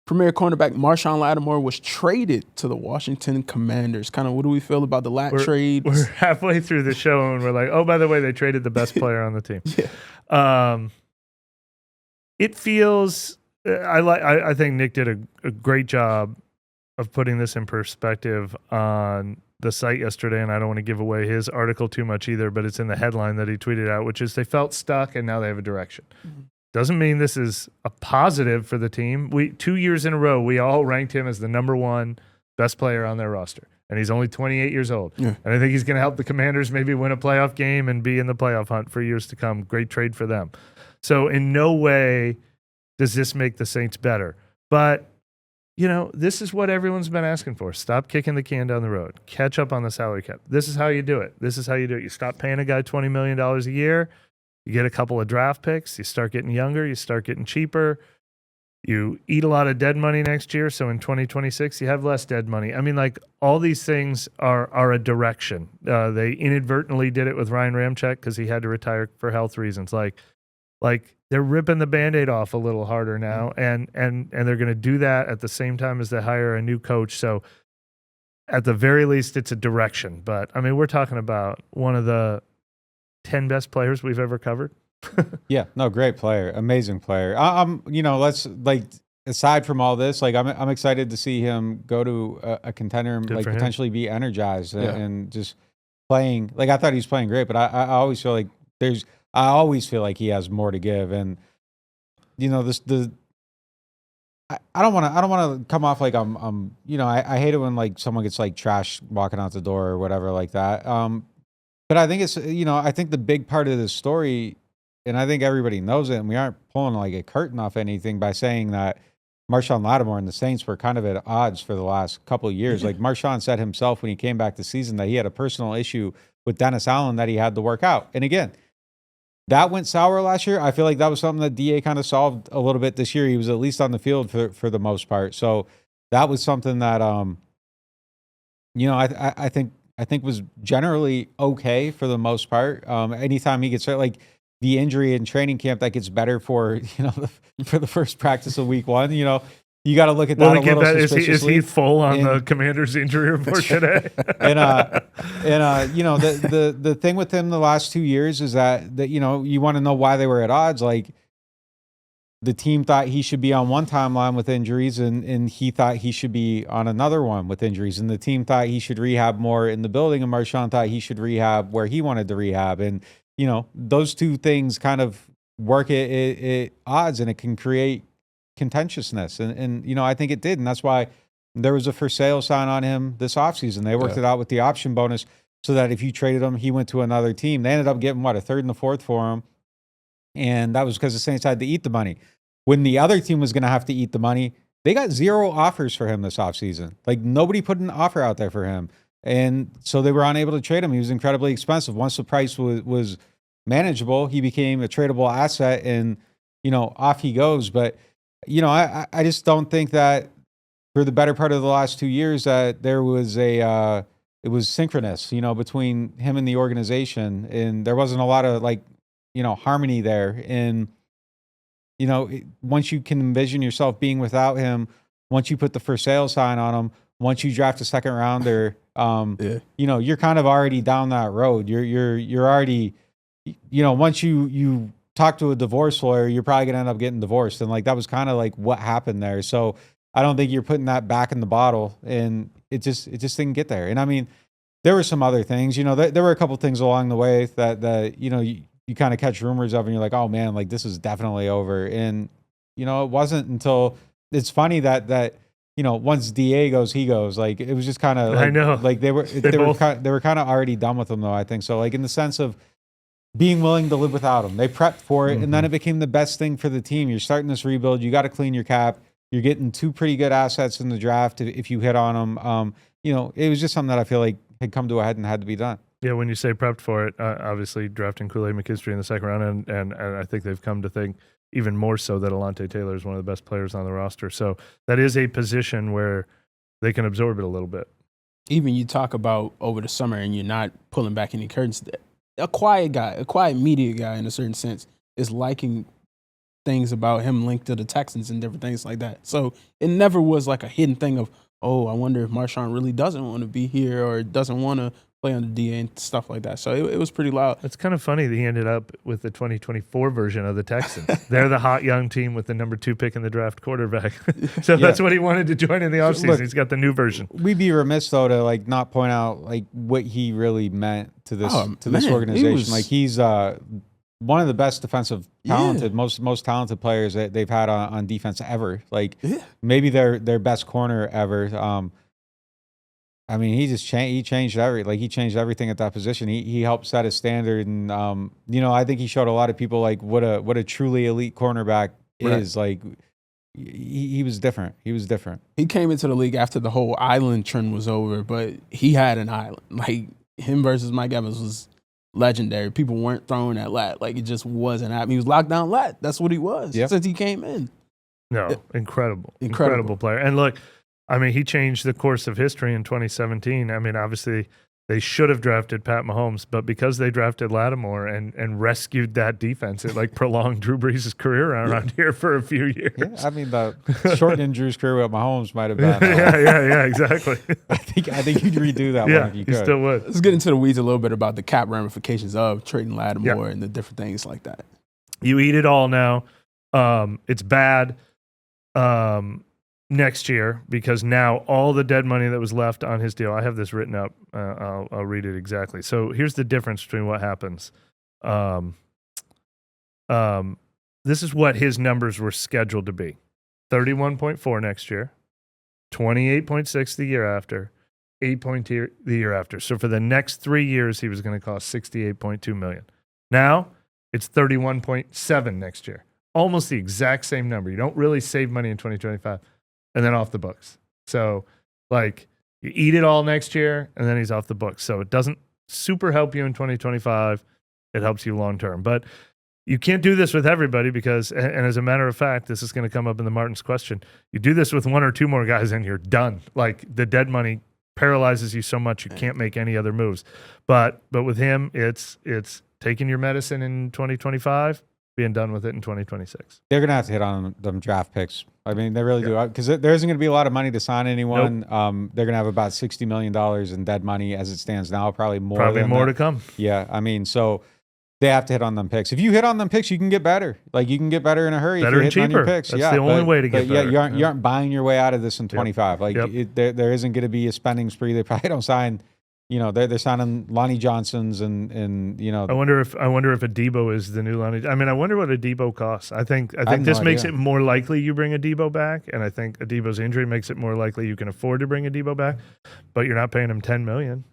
Premier cornerback Marshon Lattimore was traded to the Washington Commanders. Kind of what do we feel about the Lat trade? We're halfway through the show and we're like, oh, by the way, they traded the best player on the team. Yeah. It feels I think Nick did a great job of putting this in perspective on the site yesterday, and I don't want to give away his article too much either, but it's in the headline that he tweeted out, which is they felt stuck and now they have a direction. Mm-hmm. Doesn't mean this is a positive for the team. 2 years in a row, we all ranked him as the number one best player on their roster, and he's only 28 years old. Yeah. And I think he's going to help the Commanders maybe win a playoff game and be in the playoff hunt for years to come. Great trade for them. So in no way does this make the Saints better. But, you know, this is what everyone's been asking for. Stop kicking the can down the road. Catch up on the salary cap. This is how you do it. This is how you do it. You stop paying a guy $20 million a year. You get a couple of draft picks. You start getting younger. You start getting cheaper. You eat a lot of dead money next year. So in 2026, you have less dead money. I mean, like, all these things are a direction. They inadvertently did it with Ryan Ramczyk because he had to retire for health reasons. Like they're ripping the Band-Aid off a little harder now, and they're going to do that at the same time as they hire a new coach. So at the very least, it's a direction. But, I mean, we're talking about one of the 10 best players we've ever covered. Yeah, no, great player, amazing player. You know, let's, like, aside from all this, like, I'm excited to see him go to a contender and like potentially be energized and just playing. Like, I thought he was playing great, but I always feel like I always feel like he has more to give. And, you know, I don't want to come off like I'm you know, I hate it when like someone gets like trash walking out the door or whatever like that. But I think it's, you know, I think the big part of this story, and I think everybody knows it, and we aren't pulling like a curtain off anything by saying that Marshon Lattimore and the Saints were kind of at odds for the last couple of years. Like Marshon said himself when he came back this season that he had a personal issue with Dennis Allen that he had to work out. And again, that went sour last year. I feel like that was something that DA kind of solved a little bit this year. He was at least on the field for the most part. So that was something that, you know, I think was generally okay for the most part. Anytime he gets hurt, like the injury in training camp that gets better for, you know, for the first practice of week one, you know, you got to look at that a little suspiciously. Is he full on the Commander's injury report today? and you know, the thing with him the last 2 years is that you know, you want to know why they were at odds. Like the team thought he should be on one timeline with injuries, and he thought he should be on another one with injuries. And the team thought he should rehab more in the building, and Marshon thought he should rehab where he wanted to rehab. And you know, those two things kind of work at odds, and it can create contentiousness. And you know, I think it did. And that's why there was a for sale sign on him this offseason. They worked it out with the option bonus so that if you traded him, he went to another team. They ended up getting, a third and a fourth for him. And that was because the Saints had to eat the money. When the other team was going to have to eat the money, they got 0 offers for him this offseason. Like, nobody put an offer out there for him. And so they were unable to trade him. He was incredibly expensive. Once the price was manageable, he became a tradable asset, and, you know, off he goes. But, you know, I just don't think that for the better part of the last 2 years that there was it was synchronous, you know, between him and the organization. And there wasn't a lot of, like, you know, harmony there. And, you know, once you can envision yourself being without him, once you put the for sale sign on him, once you draft a second rounder, you know, you're kind of already down that road. You're already, you know, once you talk to a divorce lawyer, you're probably going to end up getting divorced. And like, that was kind of like what happened there. So I don't think you're putting that back in the bottle, and it just didn't get there. And I mean, there were some other things, you know, there were a couple things along the way that you know, you kind of catch rumors of, and you're like, oh man, like this is definitely over. And, you know, it wasn't until, it's funny that, you know, once DA goes, he goes. Like, it was just kind of, like, I know, like they were kind of already done with him though, I think. So like, in the sense of being willing to live without him, they prepped for it. And then it became the best thing for the team. You're starting this rebuild. You got to clean your cap. You're getting 2 pretty good assets in the draft if you hit on them. You know, it was just something that I feel like had come to a head and had to be done. Yeah, when you say prepped for it, obviously drafting Kool-Aid McKinstry in the second round, and I think they've come to think even more so that Alontae Taylor is one of the best players on the roster. So that is a position where they can absorb it a little bit. Even you talk about over the summer and you're not pulling back any curtains. A quiet guy, a quiet media guy in a certain sense, is liking things about him linked to the Texans and different things like that. So it never was like a hidden thing of, oh, I wonder if Marshon really doesn't want to be here or doesn't want to play under DA and stuff like that. So it was pretty loud. It's kind of funny that he ended up with the 2024 version of the Texans. They're the hot young team with the number 2 pick in the draft quarterback. So that's what he wanted to join in the offseason. Look, he's got the new version. We'd be remiss though to like not point out like what he really meant to this this organization. Like he's one of the best defensive talented, most talented players that they've had on defense ever. Like maybe their best corner ever. I mean, he just changed everything at that position. He helped set a standard, and I think he showed a lot of people like what a truly elite cornerback is. Like he was different. He was different. He came into the league after the whole island trend was over, but he had an island. Like him versus Mike Evans was legendary. People weren't throwing that lat. Like it just wasn't happening. He was locked down lat. That's what he was since he came in. No, incredible player. And look, I mean, he changed the course of history in 2017. I mean, obviously, they should have drafted Pat Mahomes, but because they drafted Lattimore and rescued that defense, it like prolonged Drew Brees' career around here for a few years. Yeah, I mean, the shortening Drew's career with Mahomes might have been. Yeah, exactly. I think you'd redo that one if you could. You still would. Let's get into the weeds a little bit about the cap ramifications of trading Lattimore and the different things like that. You eat it all now. It's bad. Next year, because now all the dead money that was left on his deal, I have this written up. I'll read it exactly. So here's the difference between what happens. This is what his numbers were scheduled to be: 31.4 next year, 28.6 the year after, 8.2 the year after. So for the next 3 years, he was going to cost $68.2 million. Now it's 31.7 next year, almost the exact same number. You don't really save money in 2025. And then off the books. So, like, you eat it all next year, and then he's off the books. So it doesn't super help you in 2025. It helps you long term. But you can't do this with everybody because, and as a matter of fact, this is going to come up in the Martin's question. You do this with 1 or 2 more guys, and you're done. Like, the dead money paralyzes you so much you can't make any other moves. But with him, it's taking your medicine in 2025. Being done with it in 2026. They're going to have to hit on them draft picks. I mean, they really do. Because there isn't going to be a lot of money to sign anyone. Nope. They're going to have about $60 million in dead money as it stands now. Probably more to come. Yeah. I mean, so they have to hit on them picks. If you hit on them picks, you can get better. Like, you can get better in a hurry. Better if and you're cheaper. On your picks. That's the only way to get better. Yeah, you aren't buying your way out of this in 25. Like, there isn't going to be a spending spree. They probably don't sign. They're signing Lonnie Johnsons and I wonder if Adebo is the new Lonnie. I mean, I wonder what Adebo costs. I think this makes it more likely you bring Adebo back, and I think Adebo's injury makes it more likely you can afford to bring Adebo back, but you're not paying him $10 million.